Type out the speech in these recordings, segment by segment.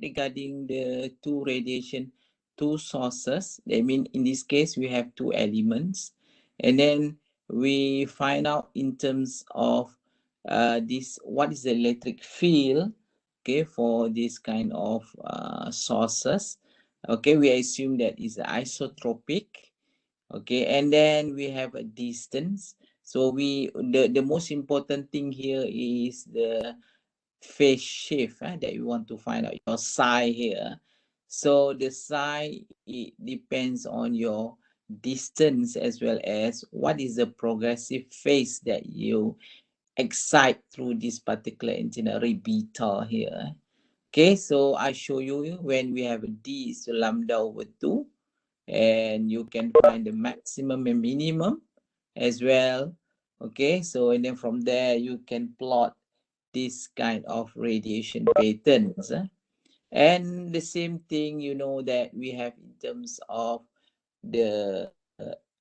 regarding the two radiation, two sources. I mean, in this case, we have two elements. And then we find out in terms of this, what is the electric field, okay, for this kind of sources. Okay, we assume that is isotropic. Okay, and then we have a distance. So the most important thing here is the phase shift that we want to find out, your psi here. So the psi, it depends on your distance as well as what is the progressive phase that you excite through this particular itinerary beta here. Okay, so I show you when we have a d is to lambda over 2, and you can find the maximum and minimum as well. Okay, so and then from there you can plot this kind of radiation patterns. And the same thing, you know, that we have in terms of the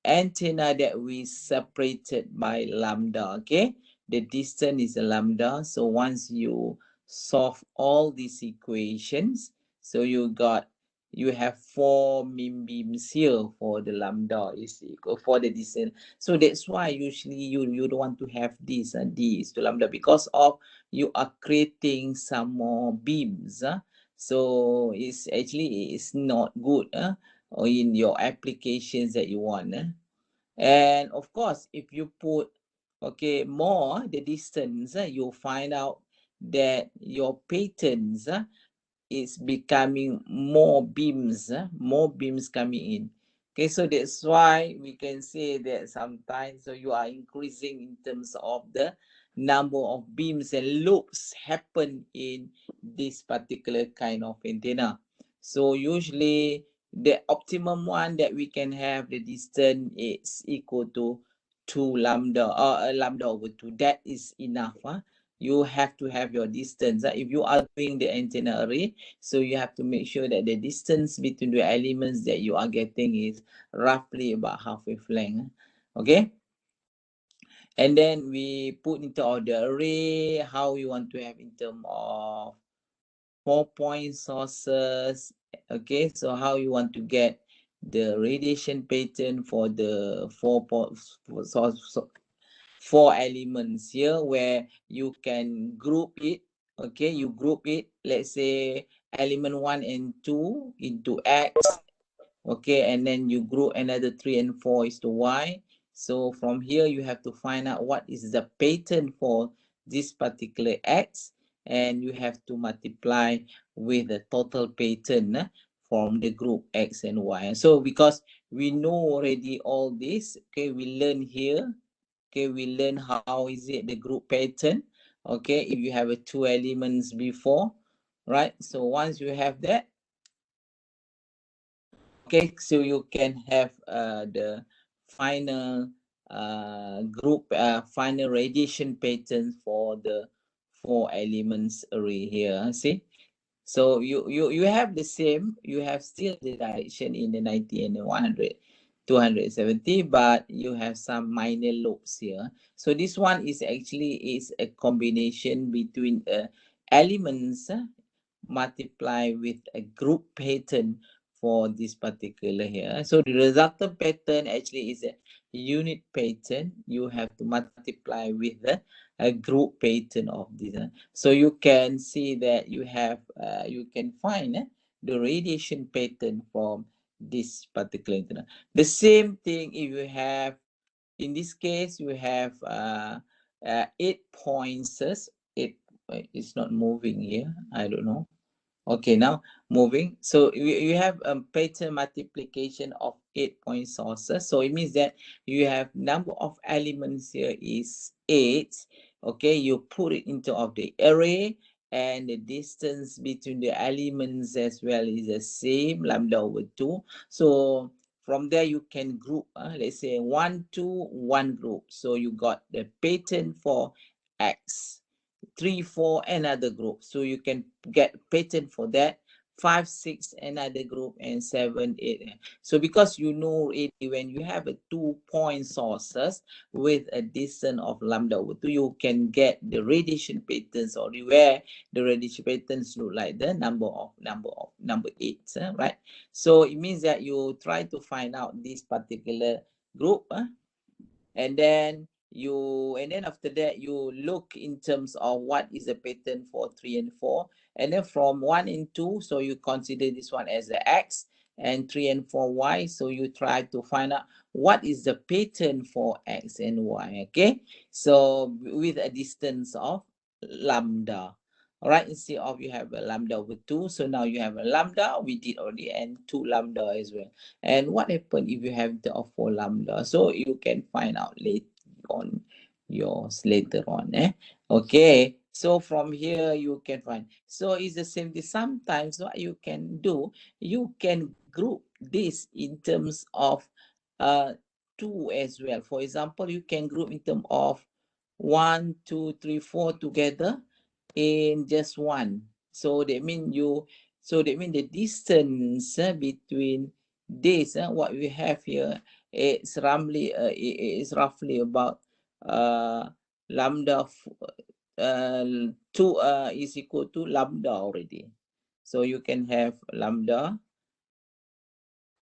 antenna that we separated by lambda. Okay, the distance is a lambda. So once you solve all these equations, so you have 4 mean beams here for the lambda is equal for the distance. So that's why usually you don't want to have this d is to lambda, because of you are creating some more beams. So it's not good or in your applications that you want. And of course, if you put okay more the distance, you'll find out that your patterns is becoming more beams coming in. Okay, so that's why we can say that sometimes so you are increasing in terms of the number of beams and loops happen in this particular kind of antenna. So usually the optimum one that we can have, the distance is equal to 2 lambda or lambda over 2. That is enough. You have to have your distance. If you are doing the antenna array, so you have to make sure that the distance between the elements that you are getting is roughly about half wavelength. Okay, and then we put into the array how we want to have in terms of 4-point sources. Okay, so how you want to get the radiation pattern for the 4 elements here, where you can group it. Okay, you group it, let's say element 1 and 2 into X. Okay, and then you group another 3 and 4 is to Y. So from here you have to find out what is the pattern for this particular X, and you have to multiply with the total pattern from the group X and Y. So because we know already all this, okay, we learn here. Okay, we learn how is it the group pattern. Okay, if you have a 2 elements before, right? So once you have that, okay, so you can have the final group final radiation pattern for the 4 elements array here. See, so you have the same, you have still the direction in the 90 and the 100 270, but you have some minor lobes here. So this one is actually is a combination between elements multiply with a group pattern for this particular here. So the resultant pattern actually is a unit pattern. You have to multiply with a group pattern of this. So you can see that you have you can find the radiation pattern from this particular antenna. The same thing if you have, in this case you have 8 points. It's not moving here, I don't know. Okay, now moving. So you have a pattern multiplication of 8-point sources. So it means that you have number of elements here is 8. Okay, you put it into of the array, and the distance between the elements as well is the same, lambda over 2. So from there you can group, let's say 1, 2, 1 group. So you got the pattern for X. 3, 4, another group. So you can get pattern for that 5, 6 another group, and 7, 8. So because you know already, when you have a 2-point sources with a distance of lambda over 2, you can get the radiation patterns, or where the radiation patterns look like the number 8, right? So it means that you try to find out this particular group, and then after that you look in terms of what is the pattern for 3 and 4, and then from 1 and 2, so you consider this one as the x, and 3 and 4 y, so you try to find out what is the pattern for x and y. Okay, so with a distance of lambda. All right, instead of you have a lambda over 2, so now you have a lambda, we did already, and 2 lambda as well. And what happens if you have the 4 lambda? So you can find out later on later on. Okay, so from here you can find. So it's the same thing. Sometimes what you can do, you can group this in terms of 2 as well. For example, you can group in terms of 1, 2, 3, 4 together in just one. So that means the distance between this, what we have here, it's roughly about lambda 2 is equal to lambda already. So you can have lambda.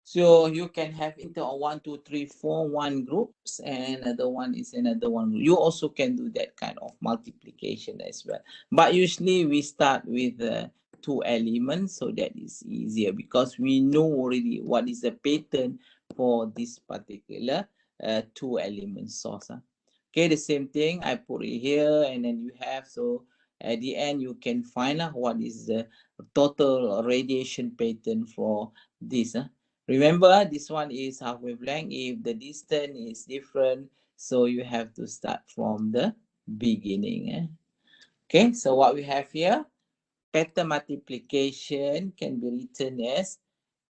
So you can have into a 1, 2, 3, 4 one groups, and another one is another one. You also can do that kind of multiplication as well. But usually we start with 2 elements, so that is easier because we know already what is the pattern for this particular 2 element source. Okay, the same thing I put it here, and then you have, so at the end you can find out what is the total radiation pattern for this. Remember, this one is half wavelength. If the distance is different, so you have to start from the beginning. Okay, so what we have here, pattern multiplication can be written as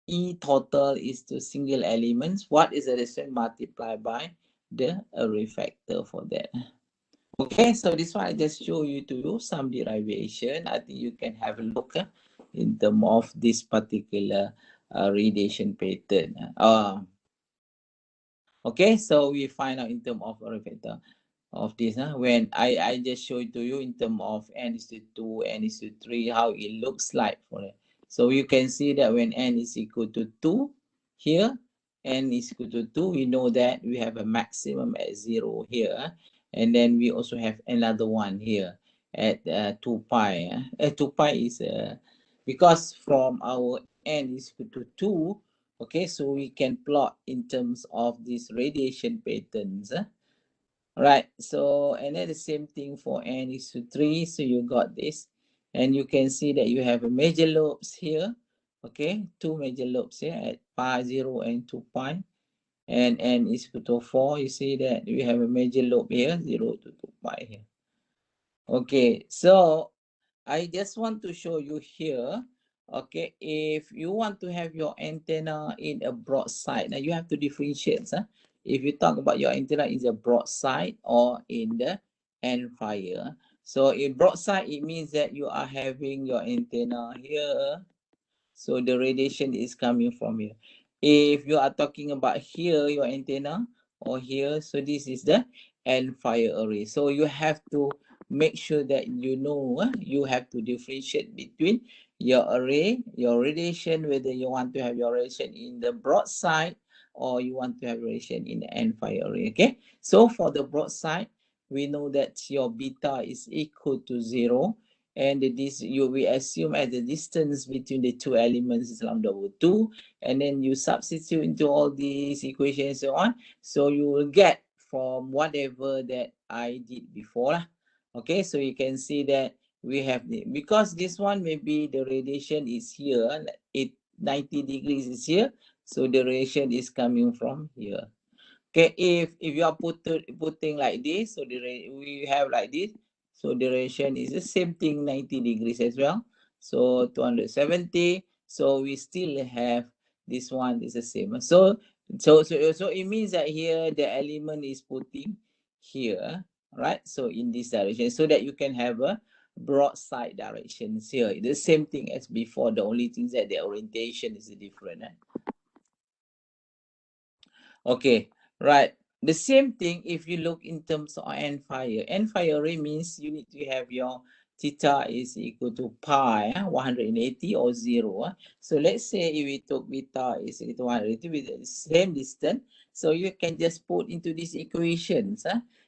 E total is to single elements. What is the distance multiplied by the array factor for that? Okay, so this one I just show you to do some derivation. I think you can have a look in terms of this particular radiation pattern. Okay, so we find out in terms of array factor of this. When I just show it to you in terms of n is to 2, n is to 3, how it looks like for it. So you can see that when n is equal to 2 here, n is equal to 2, we know that we have a maximum at 0 here. And then we also have another one here at 2 pi. 2 pi is because from our n is equal to 2, okay, so we can plot in terms of these radiation patterns. Right, so and then the same thing for n is to 3, so you got this. And you can see that you have a major lobes here, okay, 2 major lobes here at pi 0 and 2 pi. And n is equal to 4, you see that we have a major lobe here, 0 to 2 pi here. Okay, so I just want to show you here, okay, if you want to have your antenna in a broadside, now you have to differentiate. If you talk about your antenna in the broadside or in the end fire. So in broadside, it means that you are having your antenna here. So the radiation is coming from here. If you are talking about here, your antenna, or here, so this is the end fire array. So you have to make sure that you know, you have to differentiate between your array, your radiation, whether you want to have your radiation in the broadside or you want to have radiation in the end fire array. Okay, so for the broadside, we know that your beta is equal to 0, and this we assume as the distance between the two elements is lambda over 2, and then you substitute into all these equations and so on, so you will get from whatever that I did before. Okay, so you can see that we have the, because this one maybe the radiation is here, 90 degrees is here, so the radiation is coming from here. Okay, if you are putting like this, so we have like this, so duration is the same thing, 90 degrees as well. So 270. So we still have this one is the same. So it means that here the element is putting here, right? So in this direction, so that you can have a broadside directions here. The same thing as before. The only thing is that the orientation is different. Okay, right. The same thing if you look in terms of end fire. End fire array means you need to have your theta is equal to pi 180 or 0. So let's say if we took beta is equal to 180 with the same distance, so you can just put into these equations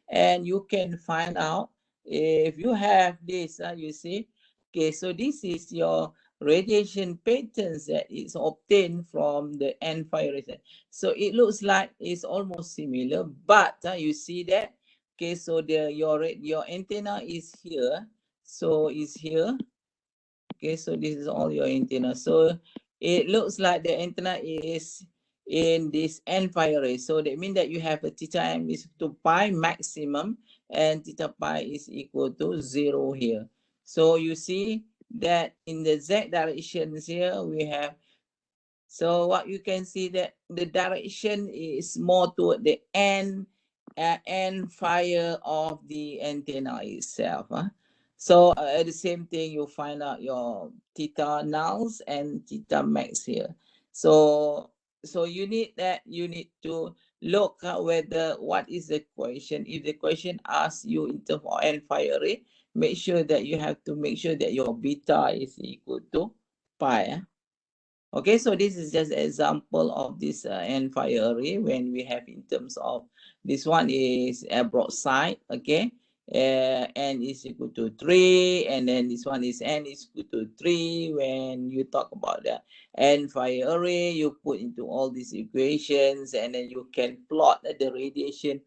and you can find out if you have this, you see. Okay, so this is your radiation patterns that is obtained from the end fire radiation. So it looks like it's almost similar, but you see that. Okay, so your antenna is here. So it's here. Okay, so this is all your antenna. So it looks like the antenna is in this end fire array. So that means that you have a theta m is to pi maximum and theta pi is equal to 0 here. So you see that in the z directions here we have. So what you can see that the direction is more toward the end fire of the antenna itself. So the same thing, you find out your theta nulls and theta max here. So you need to look whether what is the question. If the question asks you in terms of end fire rate, make sure that you have to make sure that your beta is equal to pi. Okay, so this is just an example of this end fire array when we have in terms of this one is a broadside, okay, n is equal to 3, and then this one is n is equal to 3. When you talk about the end fire array, you put into all these equations and then you can plot the radiation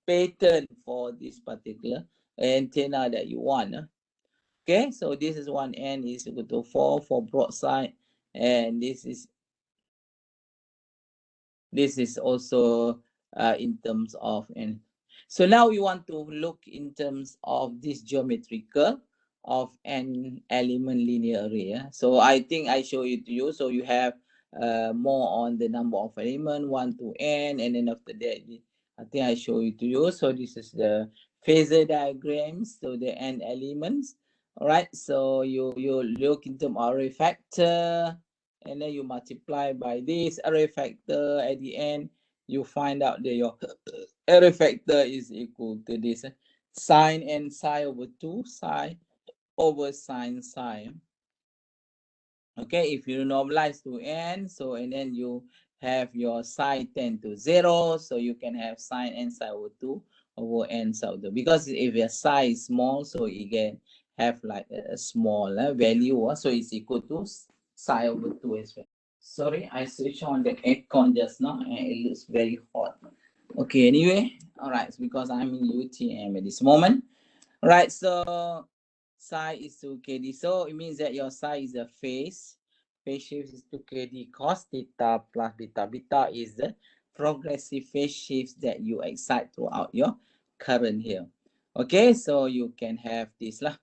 pattern for this particular antenna that you want. Okay, so this is one n is equal to 4 for broadside, and this is also in terms of n. So now we want to look in terms of this geometrical of an element linear array. So I think I show it to you. So you have more on the number of element 1 to n, and then after that I think I show it to you. So this is the phasor diagrams. So the n elements. All right. So you look into array factor, and then you multiply by this array factor. At the end, you find out that your array factor is equal to this sine n psi over 2 psi over sine psi. Okay, if you normalize to n, so and then you have your psi tend to 0, so you can have sine n psi over 2 over n psi over 2. Because if your psi is small, so you can have like a small value, so it's equal to psi over 2 as well. Sorry, I switched on the aircon just now and it looks very hot. Okay, anyway, all right, it's because I'm in UTM at this moment. All right, so psi is 2kd. So it means that your psi is a phase. Phase shift is 2kd cos theta plus beta. Beta is the progressive phase shifts that you excite throughout your current here. Okay, so you can have this lah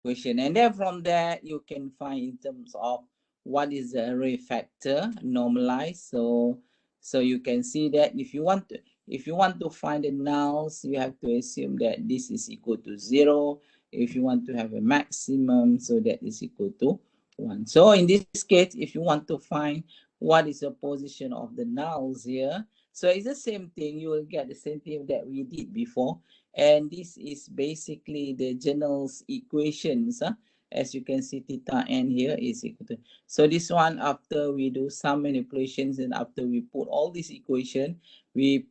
question, and then from there you can find in terms of what is the array factor normalized. So you can see that if you want to find the nulls, you have to assume that this is equal to 0. If you want to have a maximum, so that is equal to 1. So in this case, if you want to find what is the position of the nulls here, so it's the same thing. You will get the same thing that we did before. And this is basically the Journal's equations. As you can see, theta n here is equal to. So this one, after we do some manipulations and after we put all these equations, we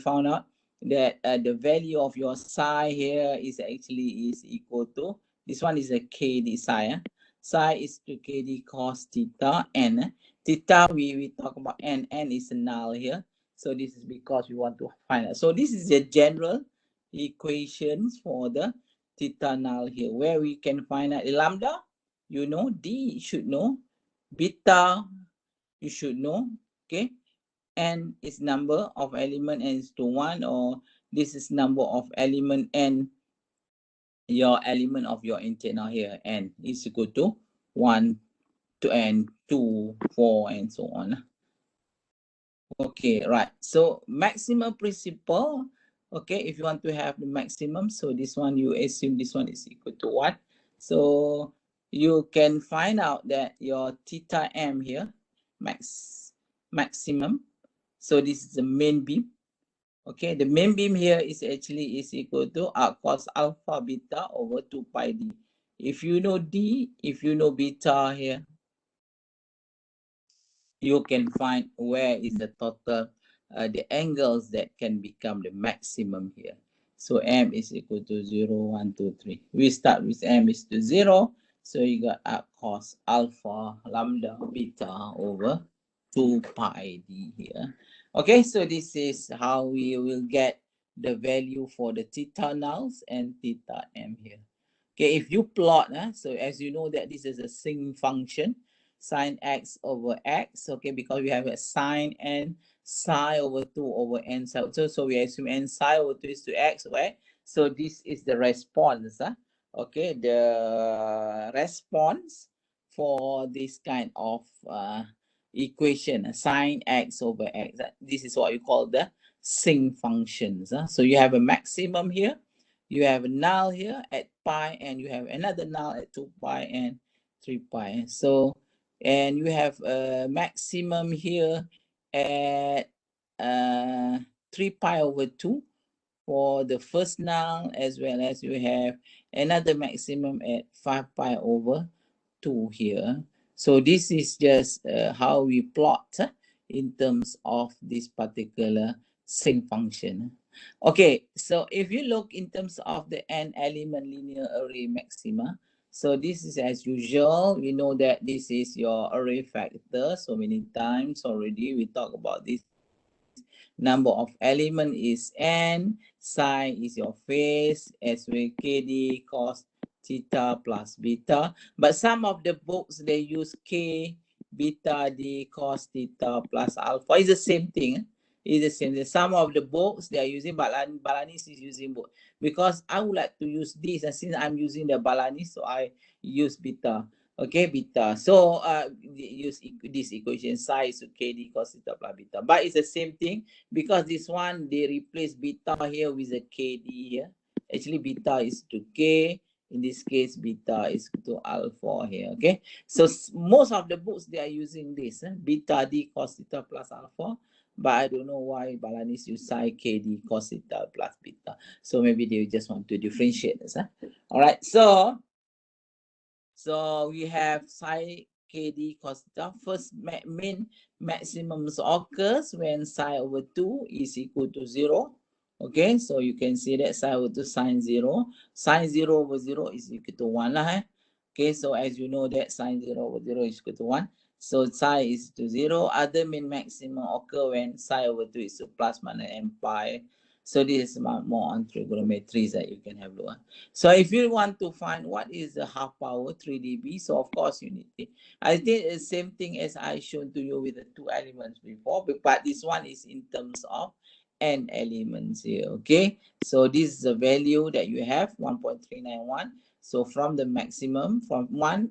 found out that the value of your psi here is actually is equal to, this one is a kd psi. Psi is to kd cos theta n. Theta, we talk about n is null here. So this is because we want to find out. So this is a general equations for the theta null here, where we can find out lambda, you know, d you should know, beta you should know, okay, n is number of element n is to 1, or this is number of element n, your element of your antenna here, n is equal to 1 to n 2 4 and so on. Okay, right. So maximum principle, Okay, if you want to have the maximum, so this one you assume this one is equal to 1. So you can find out that your theta m here, maximum. So this is the main beam. Okay, the main beam here is actually is equal to cos alpha beta over 2 pi d. If you know d, if you know beta here, you can find where is the total, the angles that can become the maximum here. So m is equal to 0, 1, 2, 3. We start with m is to 0. So you got cos alpha lambda beta over 2 pi d here. Okay, so this is how we will get the value for the theta nulls and theta m here. Okay, if you plot, so as you know that this is a sinc function, sine x over x, okay, because we have a sine n psi over 2 over n psi. So we assume n psi over 2 is to x, right? So this is the response, okay, the response for this kind of equation, sine x over x. This is what we call the sinc functions. So you have a maximum here, you have a null here at pi, and you have another null at 2 pi and 3 pi. So, and you have a maximum here at 3 pi over 2 for the first null, as well as you have another maximum at 5 pi over 2 here. So this is just how we plot in terms of this particular sinc function. Okay, so if you look in terms of the n element linear array maxima, so this is as usual. We know that this is your array factor. So many times already we talk about this. Number of element is n, psi is your phase, as well kd cos theta plus beta. But some of the books, they use k beta d cos theta plus alpha. It's the same thing. It's the same thing. Some of the books they are using, Balanis is using both. Because I would like to use this, and since I'm using the Balanis, so I use beta. Okay, beta. So use this equation, psi is to kd cos theta plus beta. But it's the same thing, because this one they replace beta here with a kd here. Actually beta is to k, in this case beta is to alpha here. Okay, so most of the books they are using this beta d cos theta plus alpha, but I don't know why Balanis use psi kd cos theta plus beta. So maybe they just want to differentiate this. All right, so we have psi kd cos theta. First main maximum occurs when psi over 2 is equal to 0. Okay, so you can see that psi over 2 sine 0. Sine 0 over 0 is equal to 1 lah. Okay, so as you know that sine 0 over 0 is equal to 1. So psi is to 0. Other main maximum occur when psi over 2 is to plus minus m pi. So this is more on trigonometry that you can have a look. So if you want to find what is the half power 3 dB, so of course you need it. I think it's the same thing as I shown to you with the 2 elements before, but this one is in terms of n elements here. Okay, so this is the value that you have, 1.391. So from the maximum, from 1,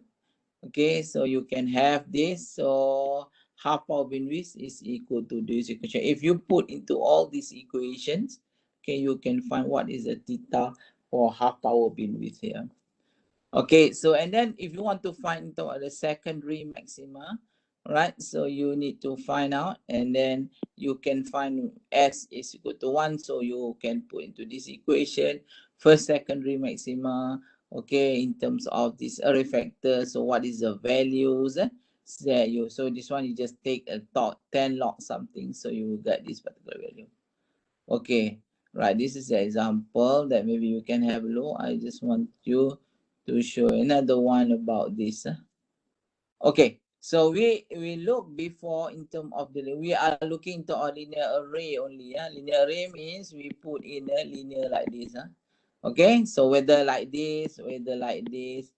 okay, so you can have this. So half power bandwidth is equal to this equation. If you put into all these equations, okay, you can find what is the theta for half power bandwidth here. Okay, so and then if you want to find the secondary maxima, right? So you need to find out, and then you can find S is equal to 1. So you can put into this equation first secondary maxima, okay, in terms of this array factor. So what is the values that you, so this one you just take a 10 log something, so you will get this particular value. Okay, right, this is the example that maybe you can have a look. I just want you to show another one about this. Okay, so we look before in terms of the, we are looking to a linear array only. Linear array means we put in a linear like this. Okay, so whether like this, whether like this,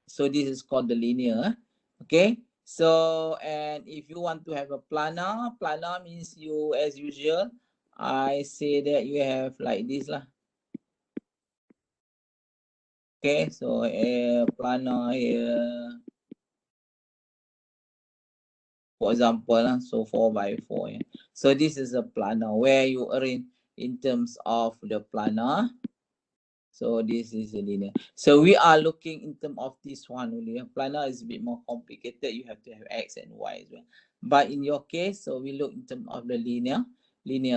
so this is called the linear. Okay, so and if you want to have a planar means you, as usual, I say that you have like this lah. Okay, so planar here, for example, so 4 by 4. Yeah. So this is a planar where you arrange in terms of the planar. So this is a linear. So we are looking in terms of this one only. Planar is a bit more complicated. You have to have X and Y as well. But in your case, so we look in terms of the linear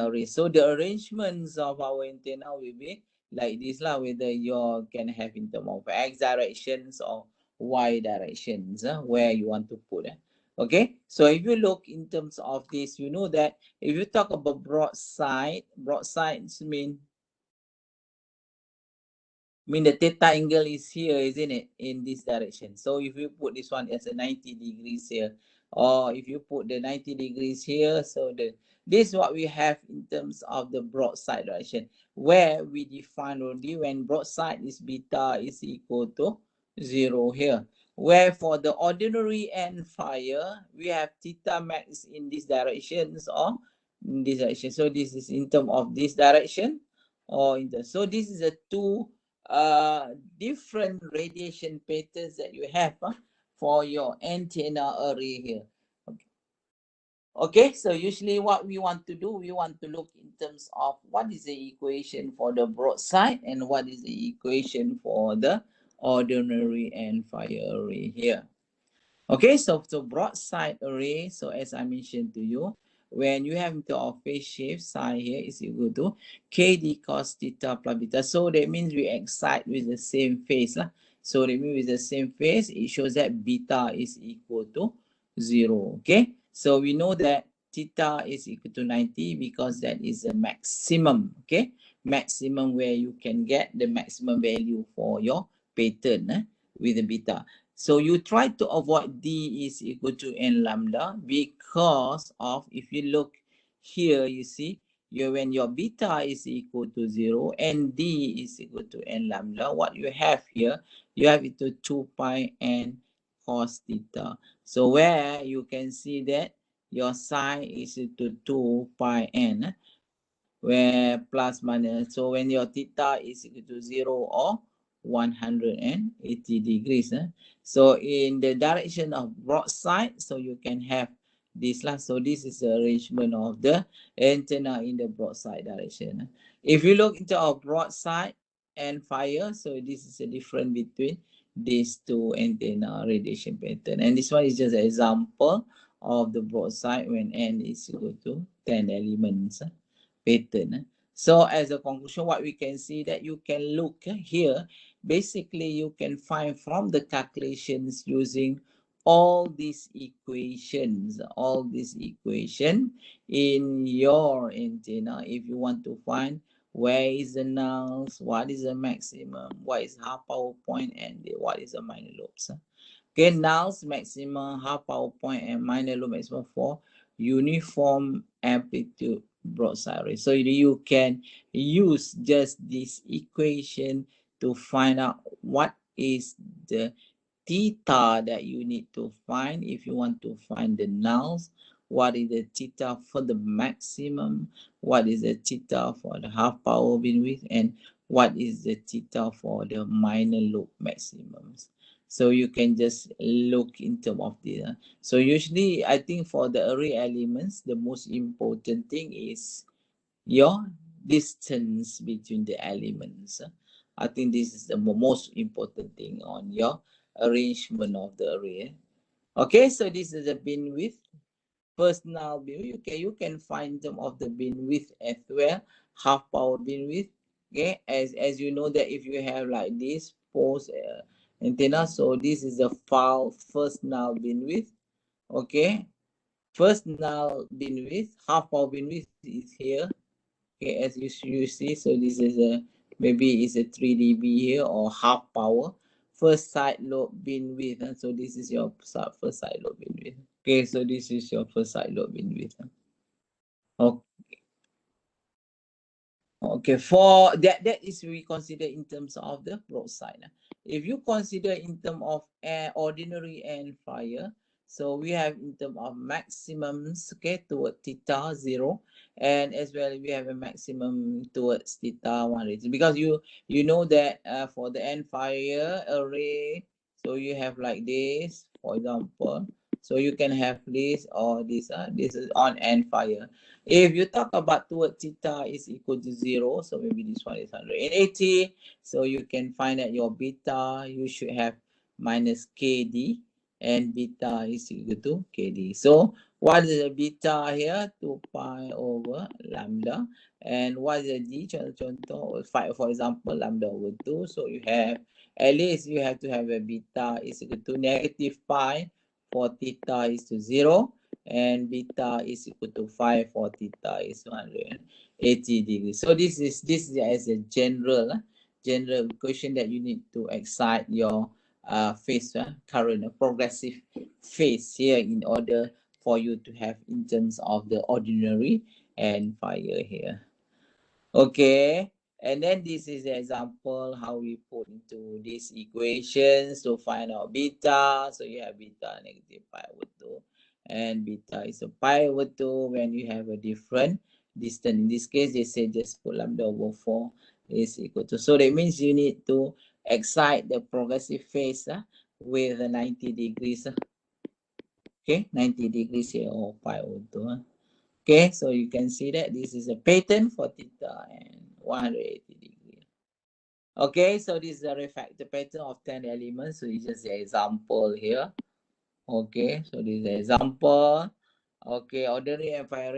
array. So the arrangements of our antenna will be like this lah, whether you can have in terms of X directions or Y directions, where you want to put. Okay, so if you look in terms of this, you know that if you talk about broadside mean the theta angle is here, isn't it? In this direction. So if you put this one as a 90 degrees here, or if you put the 90 degrees here, so this is what we have in terms of the broadside direction, where we define only when broadside is beta is equal to 0 here. Where for the ordinary end fire, we have theta max in this directions or in this direction. So this is in terms of this direction or in the, so this is a two different radiation patterns that you have for your antenna array here. Okay, so usually what we want to do, we want to look in terms of what is the equation for the broadside and what is the equation for the ordinary end fire array here. Okay, so broadside array, so as I mentioned to you, when you have the phase shift, psi here is equal to kd cos theta plus beta. So that means we excite with the same phase. So that means with the same phase, it shows that beta is equal to 0. Okay, so we know that theta is equal to 90 because that is the maximum. Okay, maximum where you can get the maximum value for your pattern with the beta. So you try to avoid D is equal to N lambda because of, if you look here, you see, when your beta is equal to 0 and D is equal to N lambda, what you have here, you have it to 2 pi N cos theta. So where you can see that your psi is equal to 2 pi N, where plus minus, so when your theta is equal to 0 or 180 degrees. So in the direction of broadside, so you can have this lah. So this is the arrangement of the antenna in the broadside direction. If you look into our broadside and fire, so this is a difference between these two antenna radiation pattern. And this one is just an example of the broadside when N is equal to 10 elements pattern. So as a conclusion, what we can see that you can look here, basically you can find from the calculations using all these equations in your antenna. If you want to find where is the nulls, what is the maximum, what is half power point, and what is the minor lobes. Okay, nulls maximum, half power point, and minor lobe maximum for uniform amplitude broadside array. So you can use just this equation to find out what is the theta that you need to find if you want to find the nulls. What is the theta for the maximum? What is the theta for the half power beamwidth? And what is the theta for the minor lobe maximums? So you can just look in terms of this. So usually, I think for the array elements, the most important thing is your distance between the elements. I think this is the most important thing on your arrangement of the array. Okay, so this is the beamwidth. Personal beamwidth. Okay, you can find some of the beamwidth as well. Half power beamwidth. Okay, as you know that if you have like this post antenna, so this is the first null beamwidth. Okay, first null beamwidth, half power beamwidth is here. Okay, as you see, so this is a, maybe it's a 3 dB here or half power. First side lobe beamwidth, and so this is your first side lobe beamwidth. Okay, so this is your first side lobe beamwidth. Okay. Okay, for that is we consider in terms of the broadside. If you consider in terms of ordinary and fire, so we have in terms of maximums, okay, toward theta 0, and as well we have a maximum towards theta 180, because you know that for the end fire array, so you have like this, for example. So you can have this or this. This is on end fire. If you talk about toward theta is equal to 0, so maybe this one is 180. So you can find that your beta, you should have minus KD, and beta is equal to KD. So what is the beta here? 2 pi over lambda. And what is the D? Contoh, for example, lambda over 2. So you have, at least you have to have a beta is equal to negative pi for theta is to 0. And beta is equal to 5 for theta is 180 degrees. So this is as a general equation that you need to excite your phase current progressive phase here in order for you to have in terms of the ordinary and fire here. Okay, and then this is the example how we put into these equations to find out beta. So you have beta negative pi over 2, and beta is a pi over 2 when you have a different distance. In this case, they say just put lambda over 4 is equal to. So that means you need to excite the progressive phase with a 90 degrees. Okay, 90 degrees here or pi over 2. Okay, so you can see that this is a pattern for theta and 180 degrees. Okay, so this is a refractor pattern of 10 elements. So it's just an example here. Okay, so this is an example. Okay, ordinary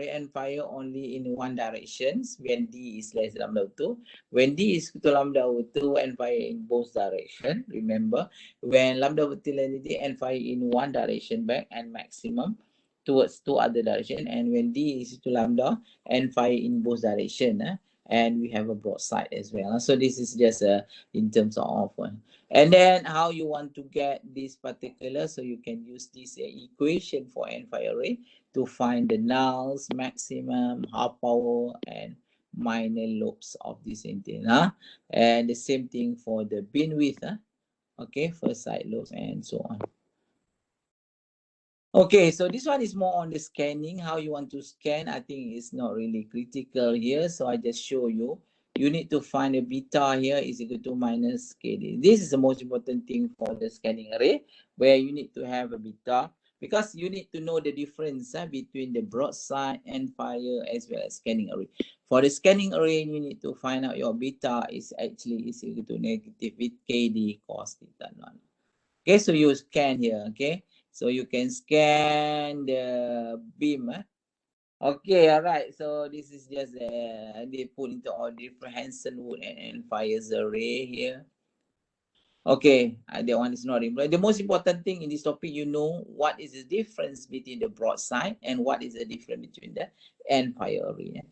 and fire only in one direction when D is less than lambda 2. When D is equal to lambda over 2 and fire in both direction. Remember, when lambda over 2 and fire in one direction back and maximum towards two other direction, and when D is to lambda and fire in both direction, and we have a broadside as well. So this is just in terms of and then how you want to get this particular, so you can use this equation for end fire array to find the nulls, maximum, half power, and minor lobes of this antenna. And the same thing for the beam width, okay, first side lobes and so on. Okay, so this one is more on the scanning, how you want to scan. I think it's not really critical here, so I just show you. You need to find a beta here is equal to minus KD. This is the most important thing for the scanning array, where you need to have a beta, because you need to know the difference between the broadside and fire as well as scanning array. For the scanning array, you need to find out your beta is actually is equal to negative with KD cos theta 1. Okay, so you scan here, okay? So you can scan the beam. Okay, all right. So this is just they put into all different Hansen wood and fires array here. Okay, that one is not important. The most important thing in this topic, you know what is the difference between the broadside and what is the difference between the end fire array.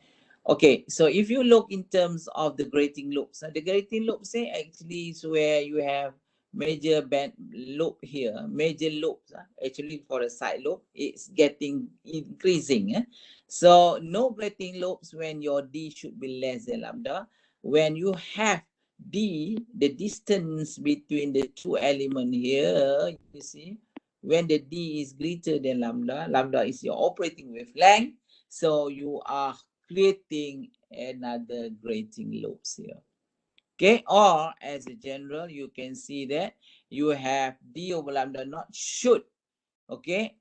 Okay, so if you look in terms of the grating loops, the grating loops actually is where you have major band loop here, major loops. Actually, for a side loop, it's getting increasing. So no grating loops when your D should be less than lambda. When you have D, the distance between the two elements here, you see, when the D is greater than lambda, lambda is your operating wavelength, so you are creating another grating loops here. Okay, or as a general, you can see that you have D over lambda not should, okay,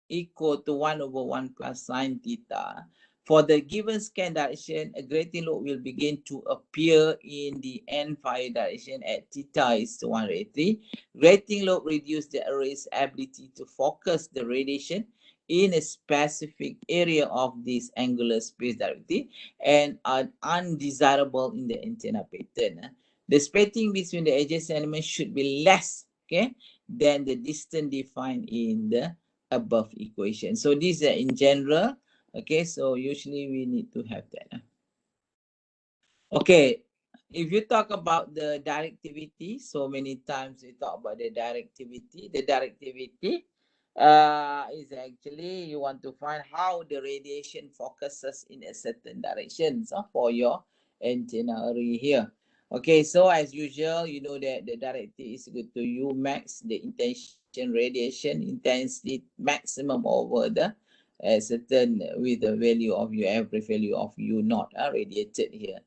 equal to 1 over 1 plus sine theta. For the given scan direction, a grating lobe will begin to appear in the end fire direction at theta is 183. Grating lobe reduces the array's ability to focus the radiation in a specific area of this angular space directly and are undesirable in the antenna pattern. The spacing between the adjacent elements should be less, okay, than the distance defined in the above equation. So these are in general. Okay, so usually we need to have that. Okay, if you talk about the directivity, so many times we talk about the directivity. The directivity is actually you want to find how the radiation focuses in a certain direction for your antenna array here. Okay, so as usual, you know that the directivity is equal to U max, the intention radiation intensity maximum over the certain with the value of your average value of U naught radiated here.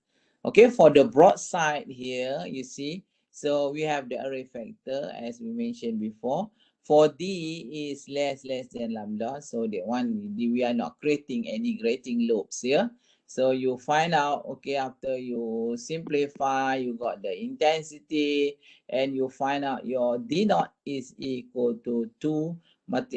Okay, for the broadside here, you see, so we have the array factor as we mentioned before. For D is less than lambda, so that one we are not creating any grating loops here. So you find out, okay, after you simplify, you got the intensity, and you find out your D naught is equal to 2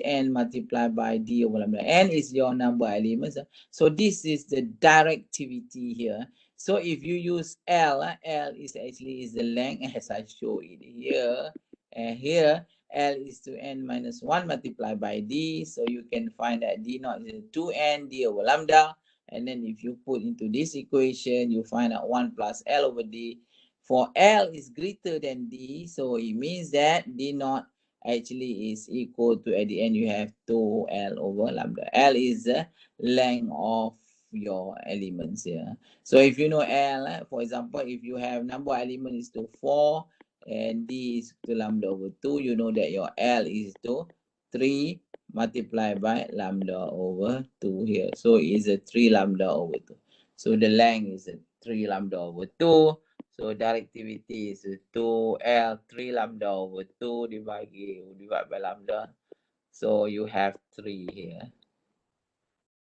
n multiplied by D over lambda. N is your number of elements. So this is the directivity here. So if you use L, L is actually is the length as I show it here. And here L is to n minus 1 multiplied by D. So you can find that D naught is 2n D over lambda. And then if you put into this equation, you find out 1 plus L over D. For L is greater than D, so it means that D naught actually is equal to, at the end, you have 2L over lambda. L is the length of your elements here. So if you know L, for example, if you have number of elements is to 4, and D is to lambda over 2, you know that your L is to 3 multiplied by lambda over 2 here. So it's a 3 lambda over 2. So the length is a 3 lambda over 2. So directivity is 2L 3 lambda over 2 divided by lambda. So you have 3 here.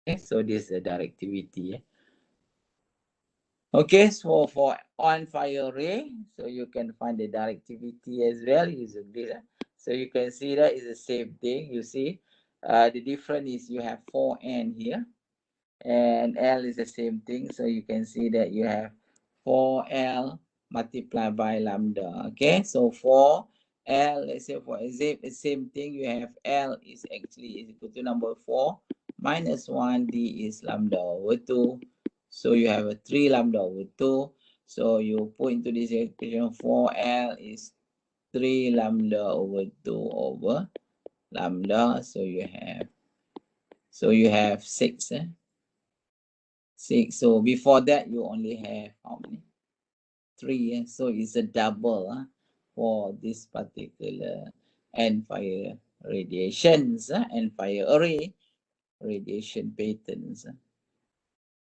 Okay, so this is the directivity. Okay, so for on fire ray, so you can find the directivity as well using this. So you can see that is the same thing. You see, the difference is you have 4n here, and L is the same thing. So you can see that you have 4L multiplied by lambda. Okay, so 4L, let's say for the same thing, you have L is actually equal to number 4 minus 1, D is lambda over 2. So you have a 3 lambda over 2. So you put into this equation 4L is 3 lambda over 2 over lambda. So you have 6. 6. So before that, you only have how many? 3. So it's a double for this particular end fire radiations and fire array radiation patterns.